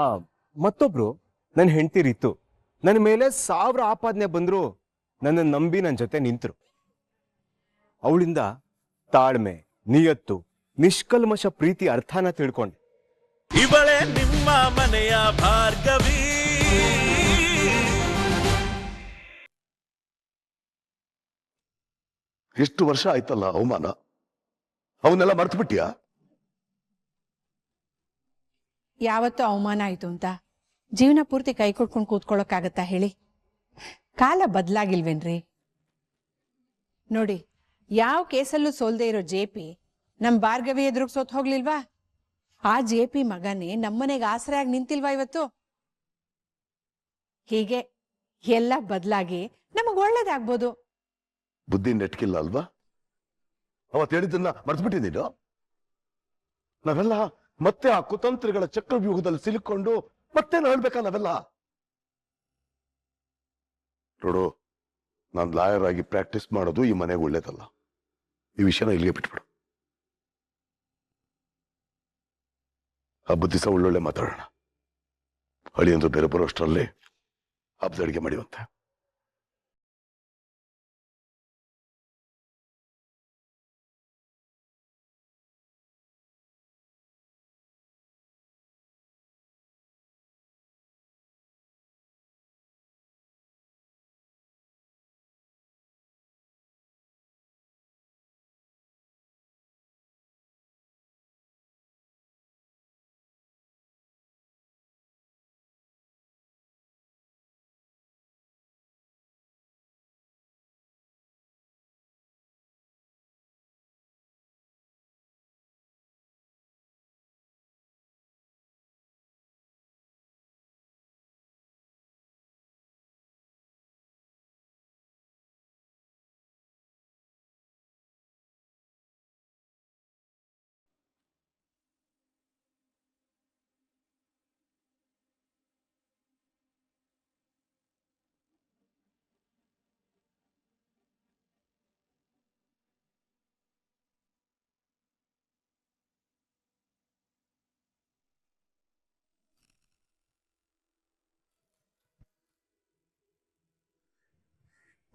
ಆ ಮತ್ತೊಬ್ರು ನನ್ನ ಹೆಂಡತಿ ರೀತು ನನ್ನ ಮೇಲೆ 1000 ಆಪಾದನೆ ಬಂದ್ರು ನನ್ನ ನಂಬಿ ನನ್ನ ಜೊತೆ ನಿಂತರು. ಅವಳಿಂದ ತಾಳ್ಮೆ, ನಿಯತ್ತು, ನಿಷ್ಕಲ್ಮಶ ಪ್ರೀತಿ ಅರ್ಥನ ತಿಳ್ಕೊಂಡೆ. ಇವಳೇ ನಿಮ್ಮ ಮನೆಯ ಭಾರ್ಗವಿ. ಎಷ್ಟು ವರ್ಷ ಆಯ್ತಲ್ಲ ಅವಮಾನ, ಅವನ್ನೆಲ್ಲ ಮರ್ತು ಬಿಟ್ಟಿಯಾ? ಯಾವತ್ತೂ ಅವಮಾನ ಆಯ್ತು ಅಂತ ಜೀವನ ಪೂರ್ತಿ ಕೈ ಕೊಟ್ಕೊಂಡು ಕೂತ್ಕೊಳ್ಳೋಕ್ಕಾಗತ್ತಾ ಹೇಳಿ? ಕಾಲ ಬದಲಾಗಿಲ್ವೇನ್ರಿ? ನೋಡಿ, ಯಾವ ಕೇಸಲ್ಲೂ ಸೋಲ್ದೇ ಇರೋ ಜೆಪಿ ನಮ್ ಭಾರ್ಗವಿ ಎದುರು ಸೋತ್ ಹೋಗ್ಲಿಲ್ವಾ? ಆ ಜೆಪಿ ಮಗನೇ ನಮ್ಮನೆಗೆ ಆಸರೆಯಾಗಿ ನಿಂತಿಲ್ವಾ ಇವತ್ತು? ಹೀಗೆ ಎಲ್ಲ ಬದಲಾಗಿ ನಮಗ್ ಒಳ್ಳೇದಾಗ್ಬೋದು. ಬುದ್ಧಿ ನೆಟ್ಕಿಲ್ಲ ಅಲ್ವಾ? ಅವತ್ತು ಹೇಳಿದ್ದನ್ನ ಮರ್ತ್ಬಿಟ್ಟಿ ನೀನು. ನಾವೆಲ್ಲ ಮತ್ತೆ ಆ ಕುತಂತ್ರಿಗಳ ಚಕ್ರವ್ಯೂಹದಲ್ಲಿ ಸಿಲುಕೊಂಡು ಮತ್ತೆ ಹೇಳ್ಬೇಕಾ ನಾವೆಲ್ಲ? ನೋಡು, ನಾನು ಲಾಯರ್ ಆಗಿ ಪ್ರಾಕ್ಟೀಸ್ ಮಾಡೋದು ಈ ಮನೆಗೆ ಒಳ್ಳೇದಲ್ಲ. ಈ ವಿಷಯನ ಇಲ್ಲಿಗೆ ಬಿಟ್ಬಿಡು. ಹಬ್ಬದ ದಿವಸ ಒಳ್ಳೊಳ್ಳೆ ಮಾತಾಡೋಣ. ಅಳಿಯಂದ್ರು ಬೇರೆ ಬರೋಷ್ಟರಲ್ಲಿ ಹಬ್ಬದ ಅಡಿಗೆ ಮಾಡಿವಂತೆ.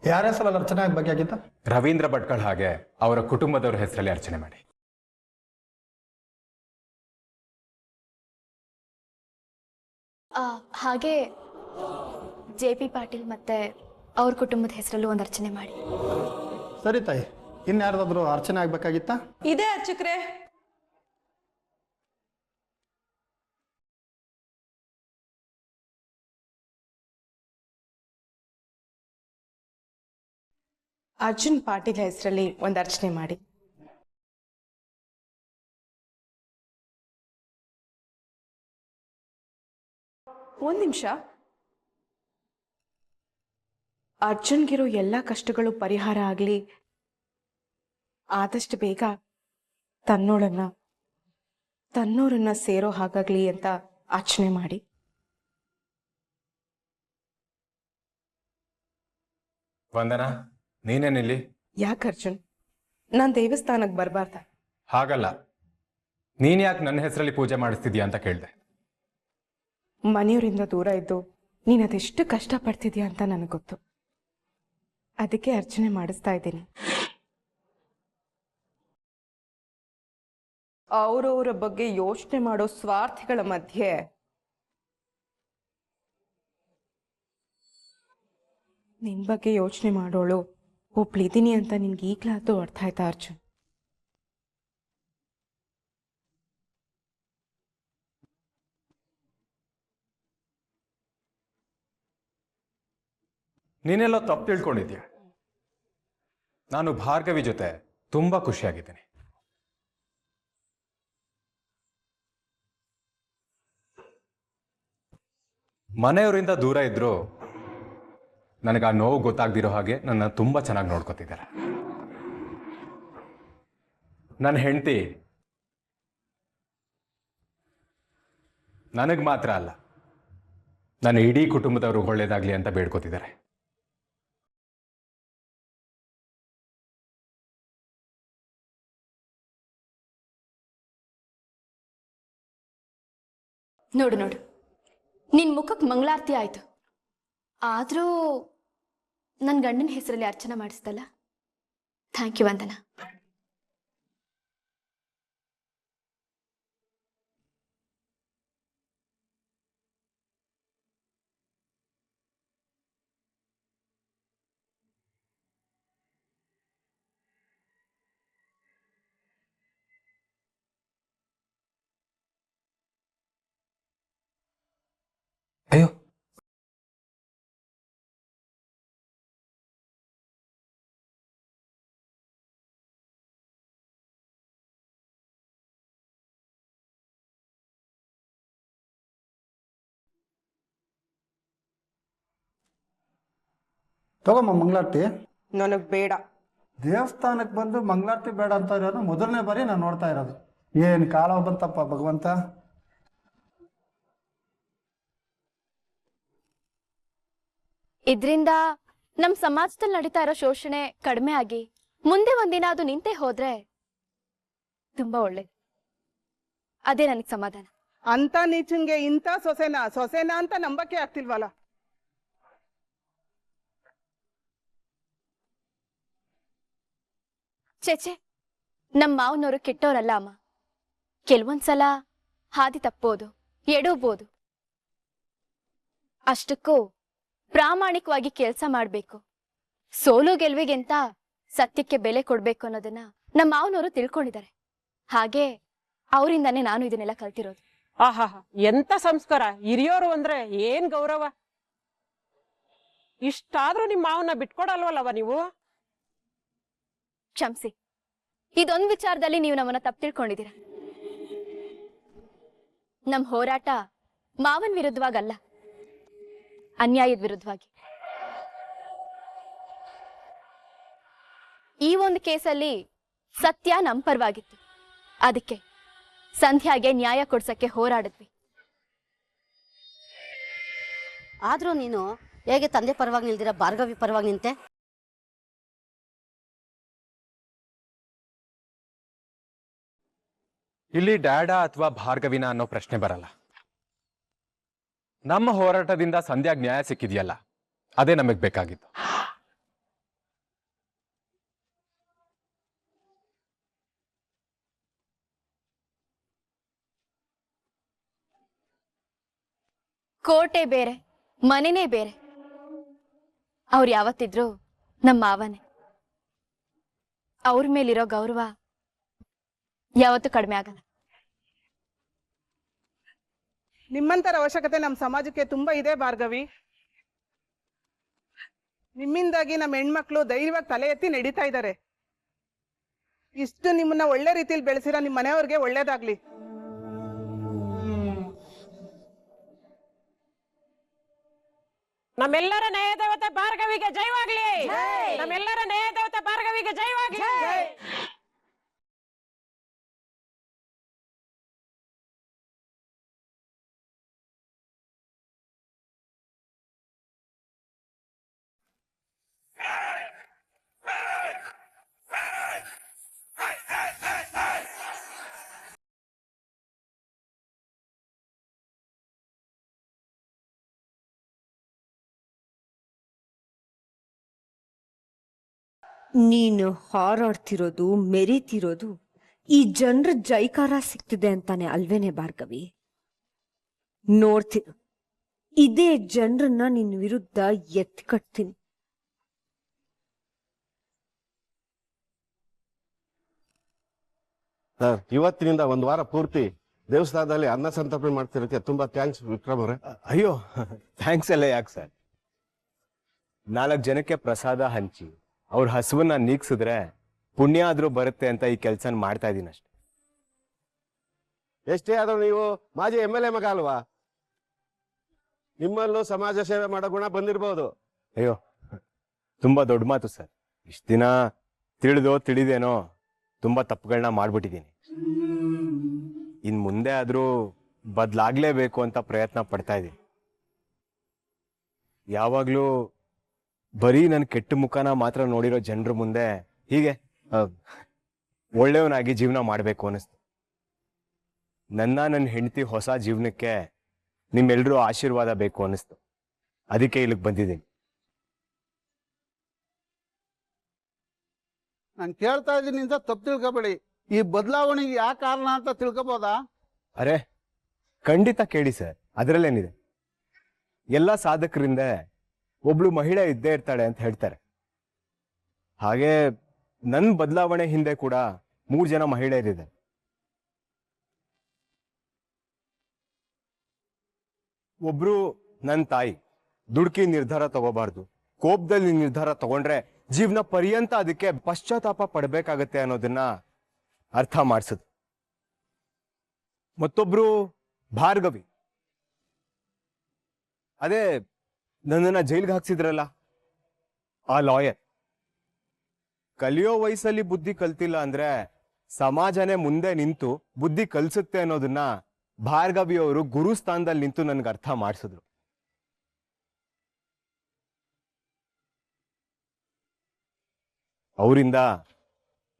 ಯಾರ ಹೆಸರಲ್ಲಿ ಅರ್ಚನೆ ಆಗ್ಬೇಕಾಗಿತ್ತ? ರವೀಂದ್ರ ಭಟ್ಕಳ್ ಹಾಗೆ ಅವರ ಕುಟುಂಬದವರ ಹೆಸರಲ್ಲಿ ಅರ್ಚನೆ ಮಾಡಿ. ಹಾಗೆ JP ಪಾಟೀಲ್ ಮತ್ತೆ ಅವ್ರ ಕುಟುಂಬದ ಹೆಸರಲ್ಲೂ ಒಂದು ಅರ್ಚನೆ ಮಾಡಿ. ಸರಿ ತಾಯಿ, ಇನ್ಯಾರ್ದಾದ್ರು ಅರ್ಚನೆ ಆಗ್ಬೇಕಾಗಿತ್ತ? ಇದೇ ಅರ್ಚಕ್ರೆ. ಅರ್ಜುನ್ ಪಾಟೀಲ್ ಹೆಸರಲ್ಲಿ ಒಂದು ಅರ್ಚನೆ ಮಾಡಿ. ಒಂದ್ ನಿಮಿಷ. ಅರ್ಜುನ್ಗಿರೋ ಎಲ್ಲ ಕಷ್ಟಗಳು ಪರಿಹಾರ ಆಗ್ಲಿ, ಆದಷ್ಟು ಬೇಗ ತನ್ನೋರನ್ನ ಸೇರೋ ಹಾಗಾಗ್ಲಿ ಅಂತ ಅರ್ಚನೆ ಮಾಡಿ. ವಂದನಾ, ನೀನೇನಿಲ್ಲಿ? ಯಾಕೆ ಅರ್ಜುನ್, ನಾನು ದೇವಸ್ಥಾನಕ್ಕೆ ಬರಬಾರ್ದ? ಹಾಗಲ್ಲ, ನೀನ್ ಯಾಕೆ ನನ್ನ ಹೆಸರಲ್ಲಿ ಪೂಜೆ ಮಾಡಿಸ್ತಿದ್ಯಾ ಅಂತ ಕೇಳಿದೆ. ಮನೆಯವರಿಂದ ದೂರ ಇದ್ದು ನೀನು ಅದೆಷ್ಟು ಕಷ್ಟಪಡ್ತಿದ್ಯಾ ಅಂತ ನನಗೆ ಗೊತ್ತು. ಅದಕ್ಕೆ ಅರ್ಚನೆ ಮಾಡಿಸ್ತಾ ಇದ್ದೀನಿ. ಅವರವರ ಬಗ್ಗೆ ಯೋಚನೆ ಮಾಡೋ ಸ್ವಾರ್ಥಿಗಳ ಮಧ್ಯೆ ನಿನ್ ಬಗ್ಗೆ ಯೋಚನೆ ಮಾಡೋಳು ಒಬ್ಳಿದ್ದೀನಿ ಅಂತ ನಿನ್ಗೆ ಈಗ್ಲಾದ್ರೂ ಅರ್ಥ ಆಯ್ತಾ ಅರ್ಜುನ್? ನೀನೆಲ್ಲ ತಪ್ಪು ತಿಳ್ಕೊಂಡಿದ್ಯಾ. ನಾನು ಭಾರ್ಗವಿ ಜೊತೆ ತುಂಬಾ ಖುಷಿಯಾಗಿದ್ದೀನಿ. ಮನೆಯವರಿಂದ ದೂರ ಇದ್ರು ನನಗೆ ಆ ನೋವು ಗೊತ್ತಾಗ್ದಿರೋ ಹಾಗೆ ನನ್ನ ತುಂಬ ಚೆನ್ನಾಗಿ ನೋಡ್ಕೊತಿದ್ದಾರೆ. ನನ್ನ ಹೆಂಡತಿ ನನಗೆ ಮಾತ್ರ ಅಲ್ಲ, ನನ್ನ ಇಡೀ ಕುಟುಂಬದವರು ಒಳ್ಳೇದಾಗ್ಲಿ ಅಂತ ಬೇಡ್ಕೋತಿದ್ದಾರೆ. ನೋಡು ನೋಡು, ನಿನ್ ಮುಖಕ್ಕೆ ಮಂಗಳಾರತಿ ಆಯ್ತು. ಆದ್ರೂ ನನ್ನ ಗಂಡನ ಹೆಸರಲ್ಲಿ ಅರ್ಚನೆ ಮಾಡಿಸ್ತಲ್ಲ. ಥ್ಯಾಂಕ್ ಯು ವಂದನಾ. ಅಯ್ಯೋ, ತಗೊಮ್ಮ ಮಂಗಳಾರತಿ. ನನಗೆ ಬೇಡ. ದೇವಸ್ಥಾನಕ್ಕೆ ಬಂದು ಮಂಗಳಾರತಿ ಬೇಡ ಅಂತ ಇರೋದು ಮೊದಲನೇ ಬಾರಿ ನಾನು ನೋಡ್ತಾ ಇರೋದು. ಏನು ಕಾಲ ಬಂತಪ್ಪ ಭಗವಂತ. ಇದ್ರಿಂದ ನಮ್ ಸಮಾಜದಲ್ಲಿ ನಡೀತಾ ಇರೋ ಶೋಷಣೆ ಕಡಿಮೆ ಆಗಿ ಮುಂದೆ ಒಂದಿನ ಅದು ನಿಂತೇ ಹೋದ್ರೆ ತುಂಬಾ ಒಳ್ಳೇದು. ಅದೇ ನನಗ್ ಸಮಾಧಾನ. ಅಂತ ನೀಚನ್ಗೆ ಇಂಥ ಸೊಸೆನಾ ಅಂತ ನಂಬಕ್ಕೆ ಆಗ್ತಿಲ್ವಲ್ಲ. ಚೇಚೆ, ನಮ್ ಮಾವನವರು ಕೆಟ್ಟೋರಲ್ಲ ಅಮ್ಮ. ಕೆಲವೊಂದ್ಸಲ ಹಾದಿ ತಪ್ಪೋದು, ಎಡೋಬಹುದು. ಅಷ್ಟಕ್ಕೂ ಪ್ರಾಮಾಣಿಕವಾಗಿ ಕೆಲಸ ಮಾಡ್ಬೇಕು. ಸೋಲು ಗೆಲುವಿಗೆಂತ ಸತ್ಯಕ್ಕೆ ಬೆಲೆ ಕೊಡ್ಬೇಕು ಅನ್ನೋದನ್ನ ನಮ್ಮ ಮಾವನವರು ತಿಳ್ಕೊಂಡಿದ್ದಾರೆ. ಹಾಗೆ ಅವರಿಂದಾನೇ ನಾನು ಇದನ್ನೆಲ್ಲ ಕಲ್ತಿರೋದು. ಆಹಾ, ಎಂತ ಸಂಸ್ಕಾರ! ಹಿರಿಯೋರು ಅಂದ್ರೆ ಏನ್ ಗೌರವ! ಇಷ್ಟಾದ್ರೂ ನಿಮ್ಮ ಮಾವನ್ನ ಬಿಟ್ಕೊಡಲ್ವಲ್ಲವ ನೀವು? ಕ್ಷಮಿಸಿ, ಇದೊಂದು ವಿಚಾರದಲ್ಲಿ ನೀವು ನಮ್ಮನ್ನ ತಪ್ಪು ತಿಳ್ಕೊಂಡಿದ್ದೀರ. ನಮ್ ಹೋರಾಟ ಮಾವನ್ ವಿರುದ್ಧವಾಗಲ್ಲ, ಅನ್ಯಾಯದ ವಿರುದ್ಧವಾಗಿ. ಈ ಒಂದು ಕೇಸಲ್ಲಿ ಸತ್ಯ ನಮ್ ಪರವಾಗಿತ್ತು. ಅದಕ್ಕೆ ಸಂಧ್ಯಾಗೆ ನ್ಯಾಯ ಕೊಡ್ಸಕ್ಕೆ ಹೋರಾಡಿದ್ವಿ. ಆದ್ರೂ ನೀನು ಹೇಗೆ ತಂದೆ ಪರವಾಗಿ ನಿಲ್ದಿರ ಭಾರ್ಗವಿ ಪರವಾಗಿ ನಿಂತೆ? ಇಲ್ಲಿ ಡ್ಯಾಡಾ ಅಥವಾ ಭಾರ್ಗವಿನ ಅನ್ನೋ ಪ್ರಶ್ನೆ ಬರಲ್ಲ. ನಮ್ಮ ಹೋರಾಟದಿಂದ ಸಂಧ್ಯಾಗ್ ನ್ಯಾಯ ಸಿಕ್ಕಿದೆಯಲ್ಲ, ಅದೇ ನಮಗ್ ಬೇಕಾಗಿತ್ತು. ಕೋಟೆ ಬೇರೆ, ಮನೆನೇ ಬೇರೆ. ಅವ್ರು ಯಾವತ್ತಿದ್ರು ನಮ್ಮ ಮಾವನೇ. ಅವ್ರ ಮೇಲಿರೋ ಗೌರವ ಯಾವತ್ತೂ ಕಡಿಮೆ ಆಗಲ್ಲ. ನಿಮ್ಮಂತರ ಅವಶ್ಯಕತೆ ನಮ್ಮ ಸಮಾಜಕ್ಕೆ ತುಂಬಾ ಇದೆ ಭಾರ್ಗವಿ. ನಿಮ್ಮಿಂದಾಗಿ ನಮ್ಮ ಹೆಣ್ಮಕ್ಳು ಧೈರ್ಯವಾಗಿ ತಲೆ ಎತ್ತಿ ನಡೀತಾ ಇದ್ದಾರೆ. ಇಷ್ಟು ನಿಮ್ಮನ್ನ ಒಳ್ಳೆ ರೀತಿಯಲ್ಲಿ ಬೆಳೆಸಿರೋ ನಿಮ್ಮ ಮನೆಯವ್ರಿಗೆ ಒಳ್ಳೇದಾಗ್ಲಿ. ನಮ್ಮೆಲ್ಲರ ನ್ಯಾಯ ದೇವತೆ ಭಾರ್ಗವಿಗೆ ಜಯವಾಗ್ಲಿ. ನಮ್ಮೆಲ್ಲರ ನ್ಯಾಯ ದೇವತೆ ಭಾರ್ಗವಿಗೆ ಜಯವಾಗ್ಲಿ. ನೀನು ಹಾರಾಡ್ತಿರೋದು, ಮೆರೀತಿರೋದು ಈ ಜನರ ಜೈಕಾರ ಸಿಗ್ತಿದೆ ಅಂತಾನೆ ಅಲ್ವೇನೆ ಭಾರ್ಗವಿ? ನೋಡ್ತೀನಿ, ಇದೇ ಜನರನ್ನ ನಿನ್ನ ವಿರುದ್ಧ ಎತ್ಕಟ್ತೀನಿ. ಸರ್, ಇವತ್ತಿನಿಂದ ಒಂದು ವಾರ ಪೂರ್ತಿ ದೇವಸ್ಥಾನದಲ್ಲಿ ಅನ್ನ ಸಂತರ್ಪಣೆ ಮಾಡ್ತಿರೋಕ್ಕೆ ತುಂಬಾ ಥ್ಯಾಂಕ್ಸ್ ವಿಕ್ರಮ್ ಅವರೇ. ಅಯ್ಯೋ, ಥ್ಯಾಂಕ್ಸ್ ಎಲ್ಲ ಯಾಕೆ ಸರ್? 4 ಜನಕ್ಕೆ ಪ್ರಸಾದ ಹಂಚಿ ಅವ್ರ ಹಸುವನ್ನ ನೀಗ್ಸಿದ್ರೆ ಪುಣ್ಯ ಆದ್ರೂ ಬರುತ್ತೆ ಅಂತ ಈ ಕೆಲ್ಸನ ಮಾಡ್ತಾ ಇದೀನಿ ಅಷ್ಟೆ. ಎಷ್ಟೇ ಆದ್ರೂ ನೀವು ಮಾಜಿ MLA ಮಗ ಅಲ್ವಾ? ನಿಮ್ಮಲ್ಲೂ ಸಮಾಜ ಸೇವೆ ಮಾಡೋ ಗುಣ ಬಂದಿರಬಹುದು. ಅಯ್ಯೋ, ತುಂಬಾ ದೊಡ್ಡ ಮಾತು ಸರ್. ಇಷ್ಟ ದಿನ ತಿಳಿದೇನೋ ತುಂಬಾ ತಪ್ಪುಗಳನ್ನ ಮಾಡ್ಬಿಟ್ಟಿದ್ದೀನಿ. ಇನ್ ಮುಂದೆ ಆದ್ರೂ ಬದಲಾಗ್ಲೇಬೇಕು ಅಂತ ಪ್ರಯತ್ನ ಪಡ್ತಾ ಇದ್ದೀನಿ. ಯಾವಾಗ್ಲೂ ಬರೀ ನನ್ನ ಕೆಟ್ಟ ಮುಖನ ಮಾತ್ರ ನೋಡಿರೋ ಜನರ ಮುಂದೆ ಹೀಗೆ ಒಳ್ಳೆಯವನಾಗಿ ಜೀವನ ಮಾಡಬೇಕು ಅನಿಸ್ತು. ನನ್ನ ಹೆಂಡತಿ ಹೊಸ ಜೀವನಕ್ಕೆ ನಿಮ್ಮೆಲ್ಲರೂ ಆಶೀರ್ವಾದ ಬೇಕು ಅನ್ನಿಸ್ತು, ಅದಕ್ಕೆ ಇಲ್ಲಿಗೆ ಬಂದಿದ್ದೀನಿ. ನಾನು ಕೇಳ್ತಾ ಇದ್ದೀನಿ ಅಂತ ತಪ್ಪು ತಿಳ್ಕೊಬೇಡಿ. ಈ ಬದಲಾವಣೆಗೆ ಯಾವ ಕಾರಣ ಅಂತ ತಿಳ್ಕೊಬೋದಾ? ಅರೆ ಖಂಡಿತ ಕೇಳಿ ಸರ್, ಅದರಲ್ಲೇನಿದೆ. ಎಲ್ಲ ಸಾಧಕರಿಂದ ಒಬ್ಳು ಮಹಿಳೆ ಇದ್ದೇ ಇರ್ತಾಳೆ ಅಂತ ಹೇಳ್ತಾರೆ. ಹಾಗೆ ನನ್ನ ಬದಲಾವಣೆ ಹಿಂದೆ ಕೂಡ 3 ಜನ ಮಹಿಳೆಯರಿದೆ. ಒಬ್ರು ನನ್ನ ತಾಯಿ, ದುಡುಕಿ ನಿರ್ಧಾರ ತಗೋಬಾರ್ದು, ಕೋಪದಲ್ಲಿ ನಿರ್ಧಾರ ತಗೊಂಡ್ರೆ ಜೀವನ ಪರ್ಯಂತ ಅದಕ್ಕೆ ಪಶ್ಚಾತ್ತಾಪ ಪಡಬೇಕಾಗತ್ತೆ ಅನ್ನೋದನ್ನ ಅರ್ಥ ಮಾಡಿಸಿದ್ರು. ಮತ್ತೊಬ್ರು ಭಾರ್ಗವಿ, ಅದೇ ನನ್ನನ್ನ ಜೈಲ್ಗೆ ಹಾಕ್ಸಿದ್ರಲ್ಲ ಆ ಲಾಯರ್. ಕಲಿಯೋ ವಯಸ್ಸಲ್ಲಿ ಬುದ್ಧಿ ಕಲ್ತಿಲ್ಲ ಅಂದ್ರೆ ಸಮಾಜನೇ ಮುಂದೆ ನಿಂತು ಬುದ್ಧಿ ಕಲ್ಸುತ್ತೆ ಅನ್ನೋದನ್ನ ಭಾರ್ಗವಿ ಅವರು ಗುರು ಸ್ಥಾನದಲ್ಲಿ ನಿಂತು ನನ್ಗೆ ಅರ್ಥ ಮಾಡಿಸಿದ್ರು. ಅವರಿಂದ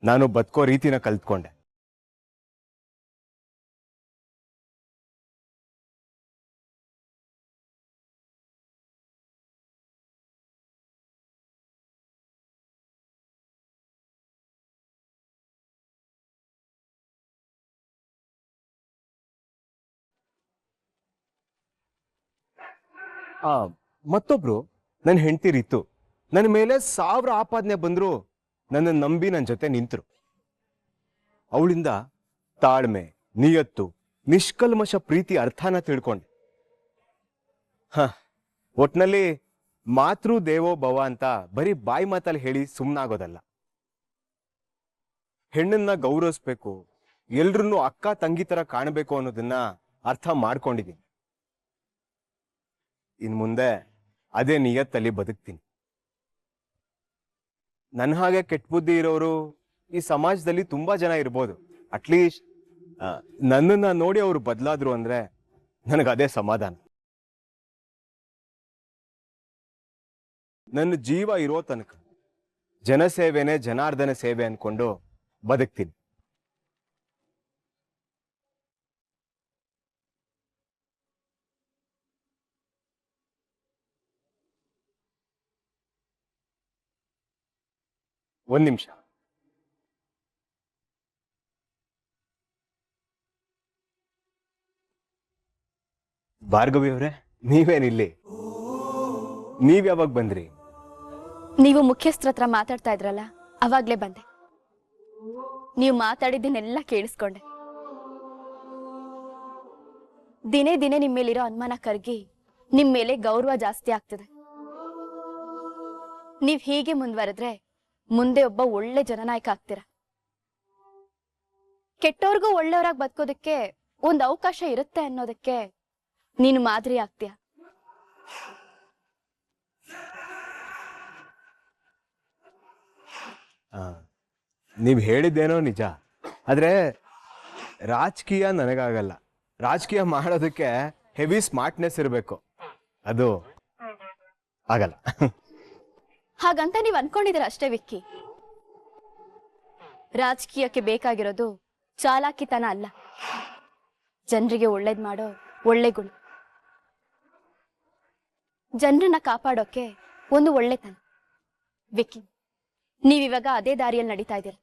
ನಾನು ಬದುಕೋ ರೀತಿನ ಕಲ್ತ್ಕೊಂಡೆ. ಮತ್ತೊಬ್ರು ನನ್ನ ಹೆಂಡತಿ ರಿತು, ನನ್ನ ಮೇಲೆ 1000 ಆಪಾದನೆ ಬಂದ್ರು ನನ್ನ ನಂಬಿ ನನ್ನ ಜೊತೆ ನಿಂತರು. ಅವಳಿಂದ ತಾಳ್ಮೆ, ನಿಯತ್ತು, ನಿಷ್ಕಲ್ಮಶ ಪ್ರೀತಿ ಅರ್ಥನ ತಿಳ್ಕೊಂಡೆ. ಒಟ್ನಲ್ಲಿ ಮಾತೃ ದೇವೋ ಭವ ಅಂತ ಬರೀ ಬಾಯಿ ಮಾತಲ್ಲಿ ಹೇಳಿ ಸುಮ್ಮನಾಗೋದಲ್ಲ. ಹೆಣ್ಣನ್ನ ಗೌರವಿಸ್ಬೇಕು, ಎಲ್ರನ್ನೂ ಅಕ್ಕ ತಂಗಿ ತರ ಕಾಣಬೇಕು ಅನ್ನೋದನ್ನ ಅರ್ಥ ಮಾಡ್ಕೊಂಡಿದ್ದೀನಿ. ಇನ್ ಮುಂದೆ ಅದೇ ನಿಯತ್ತಲ್ಲಿ ಬದುಕ್ತೀನಿ. ನನ್ನ ಹಾಗೆ ಕೆಟ್ಟ ಬುದ್ಧಿ ಇರೋರು ಈ ಸಮಾಜದಲ್ಲಿ ತುಂಬಾ ಜನ ಇರ್ಬೋದು. ಅಟ್ಲೀಸ್ಟ್ ನನ್ನನ್ನ ನೋಡಿ ಅವರು ಬದಲಾದ್ರು ಅಂದ್ರೆ ನನಗದೇ ಸಮಾಧಾನ. ನನ್ನ ಜೀವ ಇರೋ ತನಕ ಜನಸೇವೆನೇ ಜನಾರ್ದನ ಸೇವೆ ಅನ್ಕೊಂಡು ಬದುಕ್ತೀನಿ. ಒಂದ್ ನಿಮಿಷ. ಭಾರ್ಗವಿ ಅವರೇ, ನೀವೇನಿಲ್ಲಿ? ನೀವ್ ಯಾವಾಗ ಬಂದ್ರಿ? ನೀವು ಮುಖ್ಯಸ್ಥರ ಹತ್ರ ಮಾತಾಡ್ತಾ ಇದ್ರಲ್ಲ, ಅವಾಗ್ಲೇ ಬಂದೆ. ನೀವು ಮಾತಾಡಿದ್ದನ್ನೆಲ್ಲ ಕೇಳಿಸ್ಕೊಂಡೆ. ದಿನೇ ದಿನೇ ನಿಮ್ಮ ಮೇಲಿರೋ ಅನುಮಾನ ಕರಗಿ ನಿಮ್ಮ ಮೇಲೆ ಗೌರವ ಜಾಸ್ತಿ ಆಗ್ತದೆ. ನೀವ್ ಹೀಗೆ ಮುಂದುವರೆದ್ರೆ ಮುಂದೆ ಒಬ್ಬ ಒಳ್ಳೆ ಜನನಾಯಕ ಆಗ್ತೀರ. ಕೆಟ್ಟವ್ರಿಗೂ ಒಳ್ಳೆಯವರಾಗಿ ಬದುಕೋದಕ್ಕೆ ಒಂದು ಅವಕಾಶ ಇರುತ್ತೆ ಅನ್ನೋದಕ್ಕೆ ನೀನು ಮಾದರಿ ಆಗ್ತೀಯ. ನೀವ್ ಹೇಳಿದ್ದೇನೋ ನಿಜ, ಆದ್ರೆ ರಾಜಕೀಯ ನನಗಾಗಲ್ಲ. ರಾಜಕೀಯ ಮಾಡೋದಕ್ಕೆ ಹೆವಿ ಸ್ಮಾರ್ಟ್ನೆಸ್ ಇರಬೇಕು, ಅದು ಆಗಲ್ಲ. ಹಾಗಂತ ನೀವ್ ಅನ್ಕೊಂಡಿದ್ದೀರ ಅಷ್ಟೇ ವಿಕ್ಕಿ. ರಾಜಕೀಯಕ್ಕೆ ಬೇಕಾಗಿರೋದು ಚಾಲಾಕಿತನ ಅಲ್ಲ, ಜನರಿಗೆ ಒಳ್ಳೇದ್ ಮಾಡೋ ಒಳ್ಳೆ ಗುಣ, ಜನರನ್ನ ಕಾಪಾಡೋಕೆ ಒಂದು ಒಳ್ಳೆತನ. ವಿಕ್ಕಿ, ನೀವಿವಾಗ ಅದೇ ದಾರಿಯಲ್ಲಿ ನಡೀತಾ ಇದ್ದೀರ.